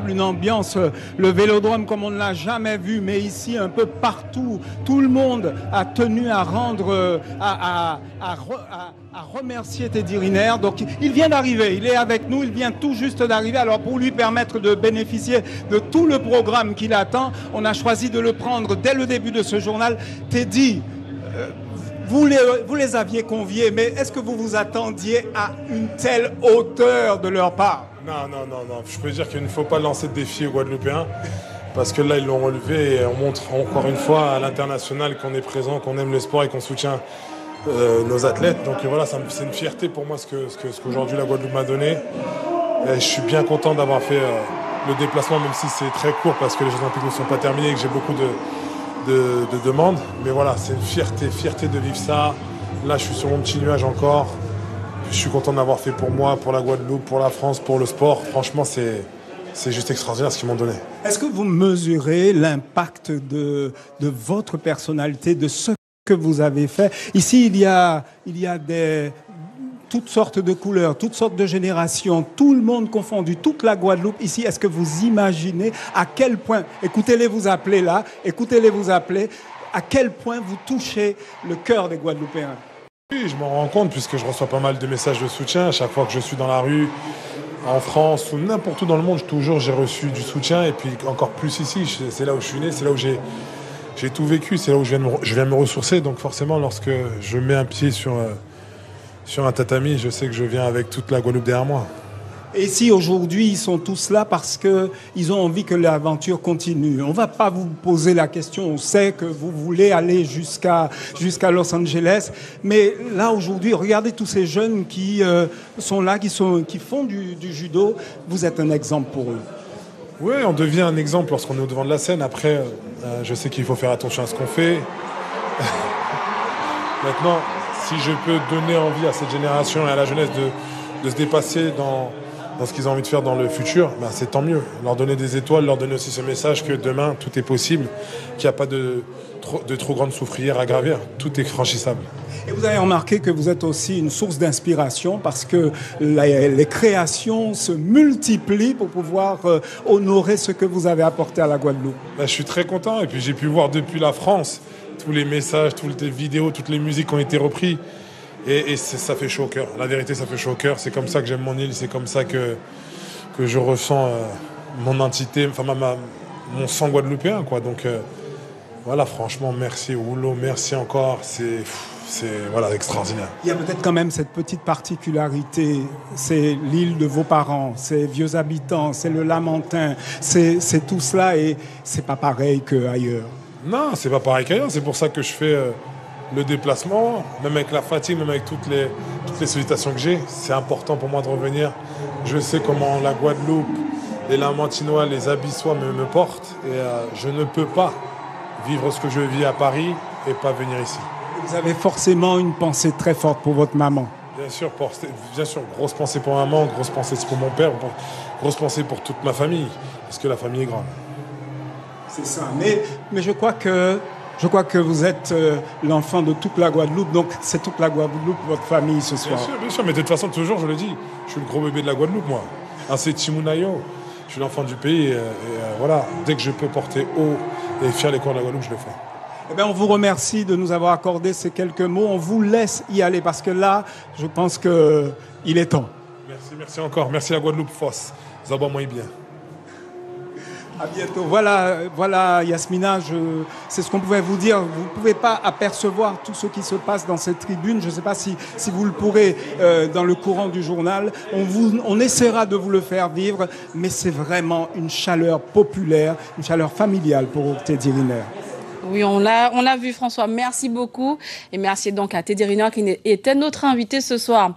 Une ambiance, le Vélodrome comme on ne l'a jamais vu, mais ici un peu partout, tout le monde a tenu à rendre, à remercier Teddy Riner. Donc il vient d'arriver, il est avec nous, il vient tout juste d'arriver. Alors pour lui permettre de bénéficier de tout le programme qu'il attend, on a choisi de le prendre dès le début de ce journal. Teddy, vous les aviez conviés, mais est-ce que vous vous attendiez à une telle hauteur de leur part? Non. Je peux dire qu'il ne faut pas lancer de défi aux Guadeloupéens parce que là, ils l'ont relevé et on montre encore une fois à l'international qu'on est présent, qu'on aime le sport et qu'on soutient nos athlètes. Donc voilà, c'est une fierté pour moi ce qu'aujourd'hui la Guadeloupe m'a donné. Et je suis bien content d'avoir fait le déplacement, même si c'est très court parce que les Jeux Olympiques ne sont pas terminés et que j'ai beaucoup de demandes. Mais voilà, c'est une fierté de vivre ça. Là, je suis sur mon petit nuage encore. Je suis content d'avoir fait pour moi, pour la Guadeloupe, pour la France, pour le sport. Franchement, c'est juste extraordinaire ce qu'ils m'ont donné. Est-ce que vous mesurez l'impact de votre personnalité, de ce que vous avez fait? Ici, il y a toutes sortes de couleurs, toutes sortes de générations, tout le monde confondu, toute la Guadeloupe. Ici, est-ce que vous imaginez à quel point, écoutez-les vous appeler là, écoutez-les vous appeler, à quel point vous touchez le cœur des Guadeloupéens? Oui, je m'en rends compte puisque je reçois pas mal de messages de soutien. À chaque fois que je suis dans la rue, en France ou n'importe où dans le monde, toujours j'ai reçu du soutien. Et puis encore plus ici, c'est là où je suis né, c'est là où j'ai tout vécu, c'est là où je viens me ressourcer. Donc forcément, lorsque je mets un pied sur un tatami, je sais que je viens avec toute la Guadeloupe derrière moi. Et si aujourd'hui, ils sont tous là parce qu'ils ont envie que l'aventure continue. On ne va pas vous poser la question. On sait que vous voulez aller jusqu'à Los Angeles. Mais là, aujourd'hui, regardez tous ces jeunes qui sont là, qui font du judo. Vous êtes un exemple pour eux. Oui, on devient un exemple lorsqu'on est au devant de la scène. Après, je sais qu'il faut faire attention à ce qu'on fait. Maintenant, si je peux donner envie à cette génération et à la jeunesse de se dépasser dans ce qu'ils ont envie de faire dans le futur, c'est tant mieux. Leur donner des étoiles, leur donner aussi ce message que demain, tout est possible, qu'il n'y a pas de trop grande soufrière à gravir. Tout est franchissable. Et vous avez remarqué que vous êtes aussi une source d'inspiration parce que les créations se multiplient pour pouvoir honorer ce que vous avez apporté à la Guadeloupe. Je suis très content et puis j'ai pu voir depuis la France tous les messages, toutes les vidéos, toutes les musiques qui ont été reprises. Et ça fait chaud au cœur. La vérité, ça fait chaud au cœur. C'est comme ça que j'aime mon île. C'est comme ça que je ressens mon entité, enfin mon sang guadeloupéen, quoi. Donc voilà, franchement, merci Rouleau, merci encore. C'est voilà, extraordinaire. Il y a peut-être quand même cette petite particularité. C'est l'île de vos parents, c'est vieux habitants, c'est le Lamentin, c'est tout cela et c'est pas pareil qu'ailleurs. Non, c'est pas pareil qu'ailleurs. C'est pour ça que je fais le déplacement, même avec la fatigue, même avec toutes les sollicitations que j'ai. C'est important pour moi de revenir. Je sais comment la Guadeloupe, les Lamentinois, les Abyssois me portent. Et je ne peux pas vivre ce que je vis à Paris et pas venir ici. Vous avez forcément une pensée très forte pour votre maman. Bien sûr, grosse pensée pour maman, grosse pensée pour mon père, grosse pensée pour toute ma famille, parce que la famille est grande. C'est ça. Mais je crois que vous êtes l'enfant de toute la Guadeloupe, donc c'est toute la Guadeloupe, votre famille ce soir. Bien sûr, mais de toute façon, toujours, je le dis, je suis le gros bébé de la Guadeloupe, moi. C'est Chimunayo, je suis l'enfant du pays, et voilà, dès que je peux porter haut et fier les couleurs de la Guadeloupe, je le fais. Eh bien, on vous remercie de nous avoir accordé ces quelques mots. On vous laisse y aller parce que là, je pense qu'il est temps. Merci encore. Merci à Guadeloupe Fosse. Zaba moi bien. À bientôt. Voilà Yasmina, c'est ce qu'on pouvait vous dire. Vous ne pouvez pas apercevoir tout ce qui se passe dans cette tribune. Je ne sais pas si vous le pourrez dans le courant du journal. On essaiera de vous le faire vivre, mais c'est vraiment une chaleur populaire, une chaleur familiale pour Teddy Riner. Oui, on l'a vu, François. Merci beaucoup. Et merci donc à Teddy Riner qui était notre invité ce soir.